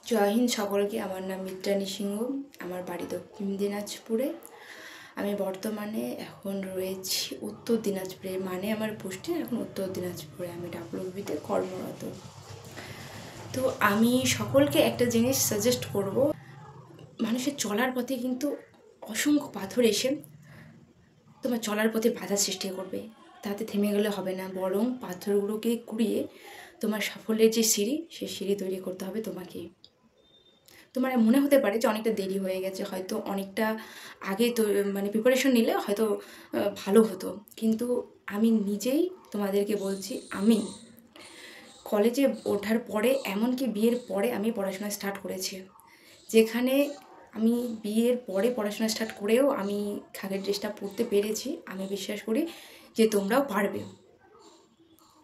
জয় হিন্দ সকলকে। আমার নাম মিত্রাণী সিংহ, আমার বাড়ি দক্ষিণ দিনাজপুরে। আমি বর্তমানে এখন রয়েছি উত্তর দিনাজপুরে, মানে আমার পোস্টিং এখন উত্তর দিনাজপুরে। আমি ডাব্লিউবিতে কর্মরত। তো আমি সকলকে একটা জিনিস সাজেস্ট করব, মানুষের চলার পথে কিন্তু অসংখ্য পাথর এসে তোমার চলার পথে বাধা সৃষ্টি করবে, তাতে থেমে গেলে হবে না, বরং পাথরগুলোকে কুড়িয়ে তোমার সাফল্যের যে সিঁড়ি, সেই সিঁড়ি তৈরি করতে হবে তোমাকে। তোমার মনে হতে পারে যে অনেকটা দেরি হয়ে গেছে, হয়তো অনেকটা আগে তো মানে প্রিপারেশন নিলে হয়তো ভালো হতো, কিন্তু আমি নিজেই তোমাদেরকে বলছি, আমি কলেজে ওঠার পরে, এমনকি বিয়ের পরে আমি পড়াশোনা স্টার্ট করেছি, যেখানে আমি বিয়ের পরে পড়াশোনা স্টার্ট করেও আমি খাগের ড্রেসটা পরতে পেরেছি। আমি বিশ্বাস করি যে তোমরাও পারবে।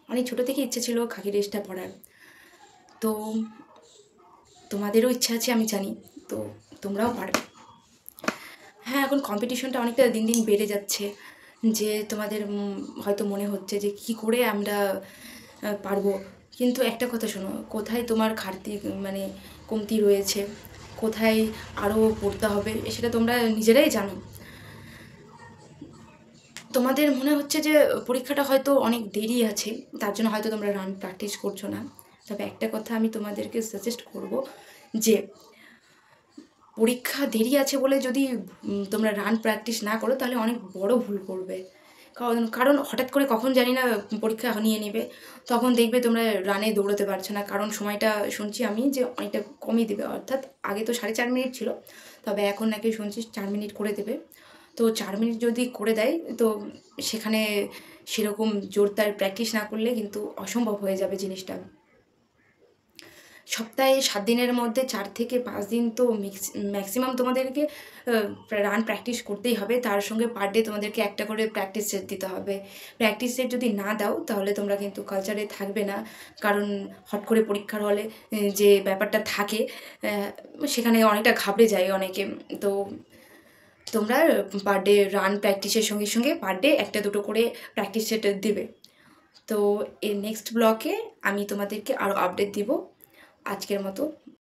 অনেক ছোটো থেকে ইচ্ছে ছিল খাকি ড্রেসটা পরার, তো তোমাদেরও ইচ্ছা আছে আমি জানি, তো তোমরাও পারবে। হ্যাঁ, এখন কম্পিটিশনটা অনেকটা দিন দিন বেড়ে যাচ্ছে, যে তোমাদের হয়তো মনে হচ্ছে যে কি করে আমরা পারবো, কিন্তু একটা কথা শোনো, কোথায় তোমার ঘাটতি মানে কমতি রয়েছে, কোথায় আরও পড়তে হবে, সেটা তোমরা নিজেরাই জানো। তোমাদের মনে হচ্ছে যে পরীক্ষাটা হয়তো অনেক দেরি আছে, তার জন্য হয়তো তোমরা রান প্র্যাকটিস করছো না। তবে একটা কথা আমি তোমাদেরকে সাজেস্ট করব, যে পরীক্ষা দেরি আছে বলে যদি তোমরা রান প্র্যাকটিস না করো, তাহলে অনেক বড় ভুল করবে। কারণ হঠাৎ করে কখন জানি না পরীক্ষা নিয়ে নেবে, তখন দেখবে তোমরা রানে দৌড়াতে পারছো না, কারণ সময়টা শুনছি আমি যে অনেকটা কমিয়ে দেবে। অর্থাৎ আগে তো 4.5 মিনিট ছিল, তবে এখন নাকি শুনছি 4 মিনিট করে দেবে। তো 4 মিনিট যদি করে দেয়, তো সেখানে সেরকম জোরদার প্র্যাকটিস না করলে কিন্তু অসম্ভব হয়ে যাবে জিনিসটা। সপ্তাহে 7 দিনের মধ্যে 4 থেকে 5 দিন তো ম্যাক্সিমাম তোমাদেরকে রান প্র্যাকটিস করতেই হবে। তার সঙ্গে পার ডে তোমাদেরকে একটা করে প্র্যাকটিস সেট দিতে হবে। প্র্যাকটিস সেট যদি না দাও, তাহলে তোমরা কিন্তু কালচারে থাকবে না। কারণ হট করে পরীক্ষার হলে যে ব্যাপারটা থাকে, সেখানে অনেকটা ঘাবড়ে যায় অনেকে। তো তোমরা পার ডে রান প্র্যাকটিসের সঙ্গে সঙ্গে পার ডে একটা দুটো করে প্র্যাকটিস সেট দেবে। তো এর নেক্সট ব্লকে আমি তোমাদেরকে আরও আপডেট দিব। আজকের মতো